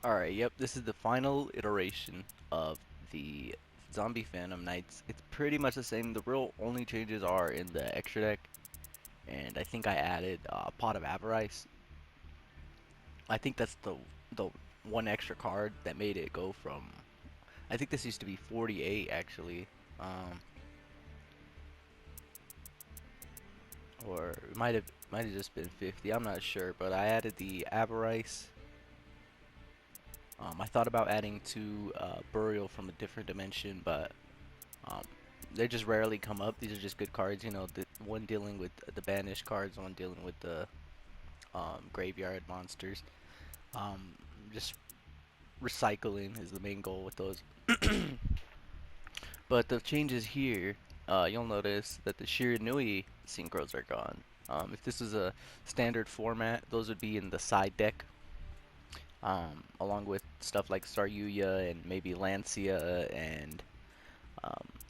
Alright, yep, this is the final iteration of the Zombie Phantom Knights. It's pretty much the same. The real only changes are in the extra deck, and I think I added a Pot of Avarice. I think that's the one extra card that made it go from. I think this used to be 48 actually, um, or it might have just been 50. I'm not sure, but I added the Avarice. I thought about adding two Burial from a different dimension, but Um, they just rarely come up. These are just good cards, the one dealing with the banished cards, one dealing with the graveyard monsters. Um, just recycling is the main goal with those. But the changes here, you'll notice that the Shiranui synchros are gone. If this was a standard format, those would be in the side deck, along with stuff like Saryuya and maybe Lancia and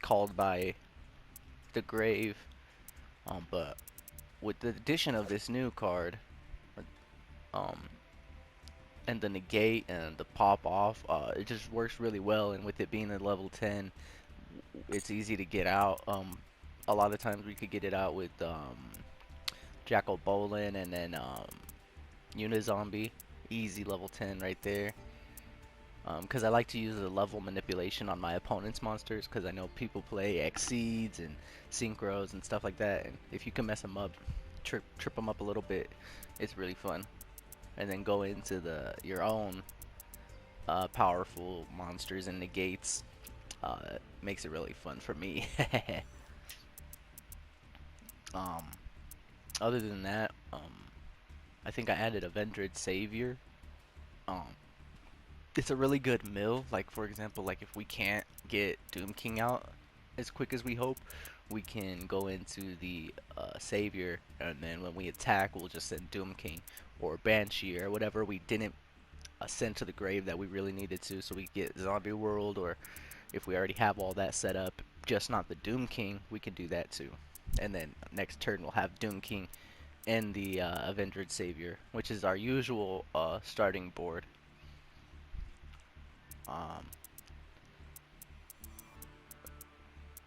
Called by the Grave. But with the addition of this new card, um, and the negate and the pop off, it just works really well. And with it being a level 10, it's easy to get out. A lot of times we could get it out with Jackal Bolin and then Unizombie, easy level 10 right there. Because I like to use the level manipulation on my opponent's monsters, because I know people play Exceeds and Synchros and stuff like that, and if you can mess them up, trip them up a little bit, it's really fun. And then go into your own powerful monsters and negates. Makes it really fun for me. um, Other than that, I think I added a Vendred Savior. Um, it's a really good mill. Like for example, like if we can't get Doom King out as quick as we hope, we can go into the Savior, and then when we attack, we'll just send Doom King or Banshee or whatever we didn't send to the grave that we really needed to, so we get Zombie World, or if we already have all that set up, just not the Doom King, we can do that too. And then next turn we'll have Doom King and the Avenged Savior, which is our usual starting board. Um,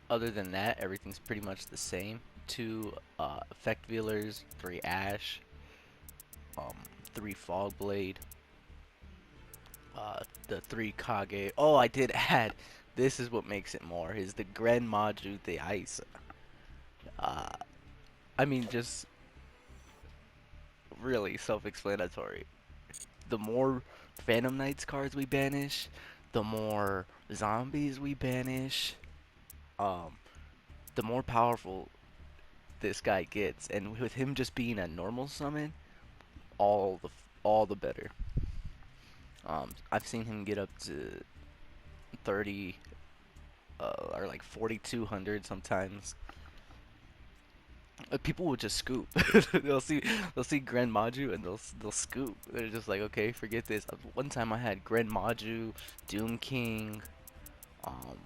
Other than that, everything's pretty much the same. Two effect Veilers, three Ash, um, three Fog Blade, the three Kage. Oh, I did add. This is what makes it more. Is the Gren Maju the Ice. Uh, I mean, just really self-explanatory. The more Phantom Knights cards we banish, the more zombies we banish, um, the more powerful this guy gets. And with him just being a normal summon, all the all the better. I've seen him get up to 30 or like 4200 sometimes. People will just scoop. They'll see Gren Maju and they'll scoop. They're just like, okay, forget this. One time I had Gren Maju, Doom King, um,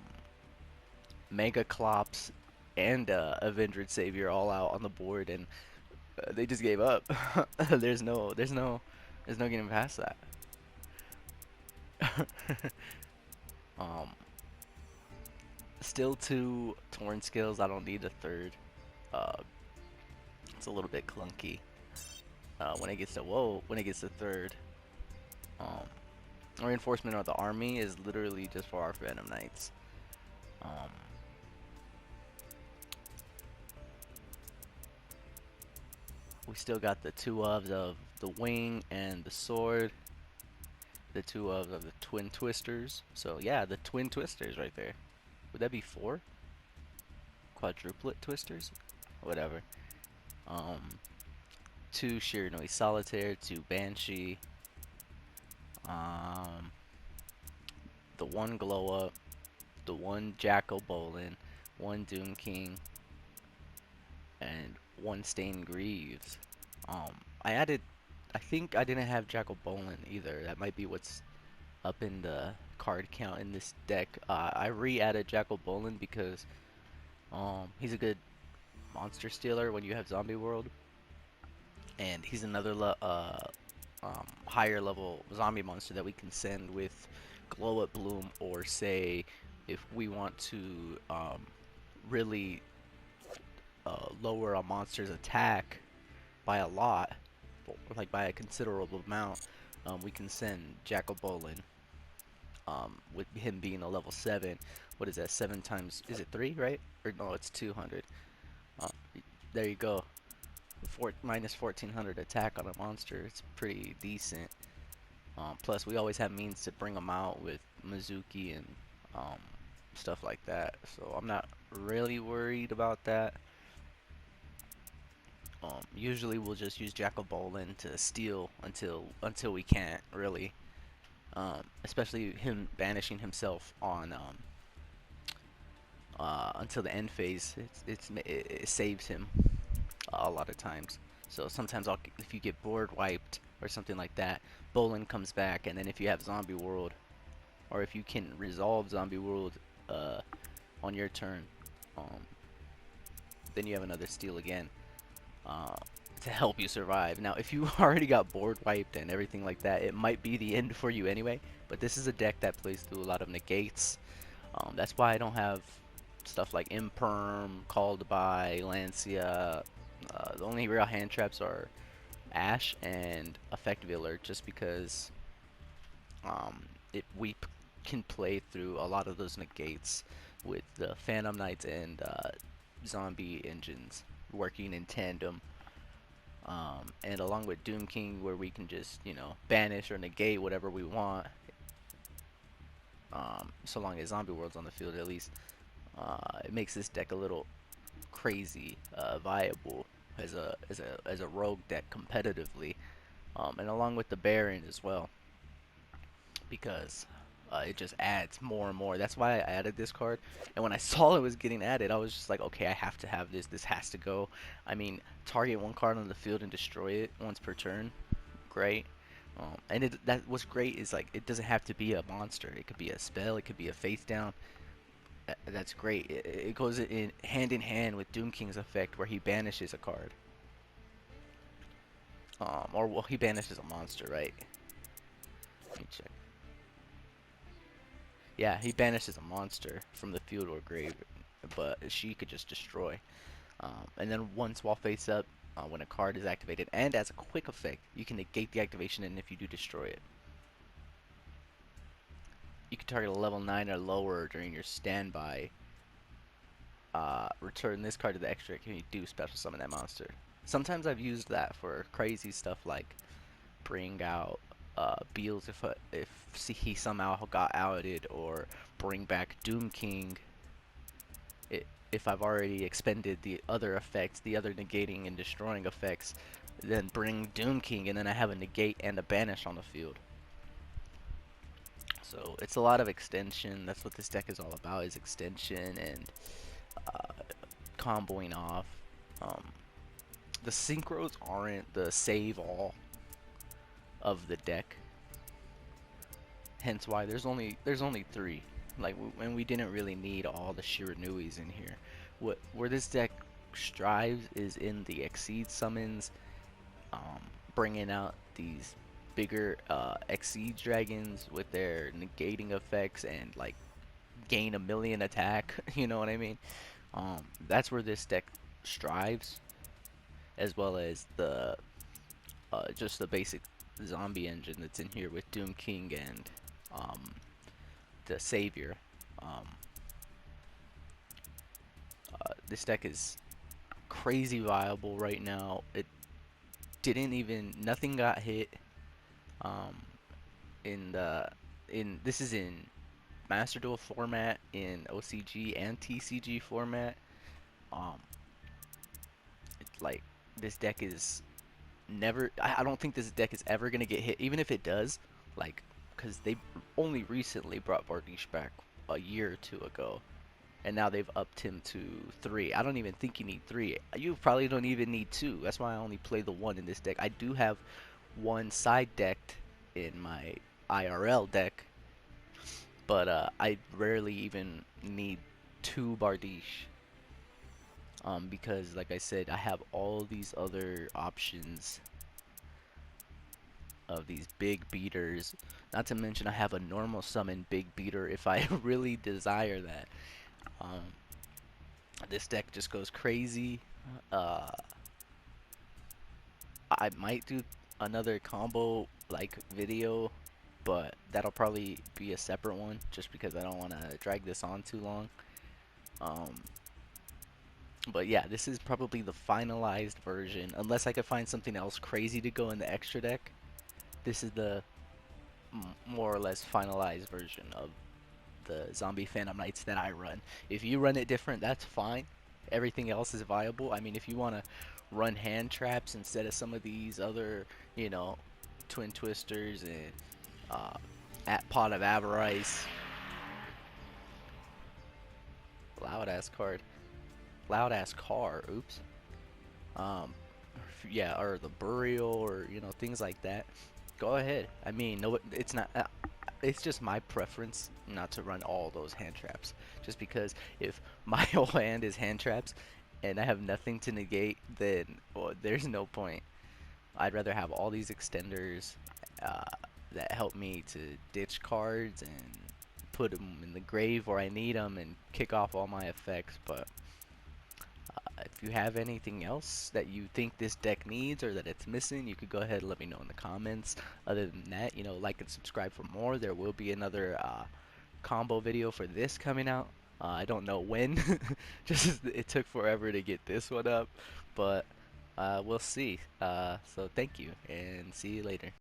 Mega Clops, and Avenged Savior all out on the board, and they just gave up. There's no getting past that. um, Still two Torn skills. I don't need a third. Uh, it's a little bit clunky. When it gets to when it gets to third, um, reinforcement of the army is literally just for our Phantom Knights. Um, we still got the two of the wing and the sword. The two of the twin twisters. So yeah, the twin twisters right there. Would that be four? Quadruplet twisters? Whatever. Um, Two Shiranui Solitaire, two Banshee, um, the one Glow Up, the one Jackal Bolin, one Doom King, and one Stained Greaves. I added, I think I didn't have Jackal Bolin either. That might be what's up in the card count in this deck. I re-added Jackal Bolin because he's a good monster stealer when you have Zombie World, and he's another higher level zombie monster that we can send with Glow Up Bloom, or say if we want to really lower a monster's attack by a lot, or like by a considerable amount, we can send Jackal Bolin. With him being a level 7, what is that? 7 times, is it 3, right? Or no, it's 200. Uh, there you go. Minus 1400 attack on a monster. It's pretty decent. Plus, we always have means to bring them out with Mizuki and um, stuff like that. So I'm not really worried about that. Usually we'll just use Jackal Bolin to steal until we can't really. Especially him banishing himself on until the end phase. It saves him a lot of times. So sometimes if you get board wiped or something like that, Bolin comes back, and then if you have Zombie World, or if you can resolve Zombie World uh, on your turn, um, then you have another steal again uh, to help you survive. Now, if you already got board wiped and everything like that, it might be the end for you anyway. But this is a deck that plays through a lot of negates. That's why I don't have stuff like Imperm, Called by, Lancia. The only real hand traps are Ash and Effect Veiler, just because um, we can play through a lot of those negates with the Phantom Knights and zombie engines working in tandem. And along with Doom King, where we can just, banish or negate whatever we want, so long as Zombie World's on the field at least. It makes this deck a little crazy viable as a rogue deck competitively, and along with the Baron as well, because it just adds more and more. That's why I added this card, and when I saw it was getting added, I was just like, okay, I have to have this. This has to go. I mean, target one card on the field and destroy it once per turn. Great. And what's great is, like, it doesn't have to be a monster. It could be a spell. It could be a face down. That's great. It goes in hand with Doom King's effect, where he banishes a card. Or well, he banishes a monster, right? Let me check. Yeah, he banishes a monster from the field or grave, but she could just destroy. And then once while face up, when a card is activated, and as a quick effect, you can negate the activation, and if you do, destroy it. You can target a level 9 or lower during your standby. Return this card to the extra deck and you do special summon that monster. Sometimes I've used that for crazy stuff like bring out Beals if he somehow got outed, or bring back Doom King if I've already expended the other effects, the other negating and destroying effects, then bring Doom King, and then I have a negate and a banish on the field. So it's a lot of extension. That's what this deck is all about, is extension and comboing off. The synchros aren't the save all of the deck, hence why there's only 3. Like, and we didn't really need all the Shiranuis in here. Where this deck strives is in the Exceed summons, bringing out these bigger Exceed dragons with their negating effects and like gain a million attack. You know what I mean? That's where this deck strives, as well as the just the basic zombie engine that's in here with Doom King and the Savior. This deck is crazy viable right now. Nothing got hit this is in Master Duel format, in OCG and TCG format. Um, like, this deck is never. I don't think this deck is ever gonna get hit, even if it does. Like, because they only recently brought Bardiche back a year or two ago, and now they've upped him to 3. I don't even think you need 3. You probably don't even need 2. That's why I only play the 1 in this deck. I do have 1 side decked in my IRL deck, but I rarely even need 2 Bardiche. Because, like I said, I have all these other options of these big beaters. Not to mention I have a normal summon big beater if I really desire that. Um, this deck just goes crazy. Uh, I might do another combo like video, but that'll probably be a separate one just because I don't want to drag this on too long. Um, but yeah, this is probably the finalized version, unless I could find something else crazy to go in the extra deck. This is the more or less finalized version of the Zombie Phantom Knights that I run. If you run it different, that's fine. Everything else is viable. I mean, if you want to run hand traps instead of some of these other, you know, Twin Twisters and uh, at Pot of Avarice, loud ass card, loud ass car. Oops. Um, yeah, or the Burial, or things like that. Go ahead. I mean, no, it's not. It's just my preference not to run all those hand traps. Just because if my whole hand is hand traps and I have nothing to negate, then well, there's no point. I'd rather have all these extenders uh, that help me to ditch cards and put them in the grave where I need them and kick off all my effects. But if you have anything else that you think this deck needs or that it's missing, you could go ahead and let me know in the comments. Other than that, like and subscribe for more. There will be another combo video for this coming out. I don't know when. Just it took forever to get this one up, but we'll see. So thank you and see you later.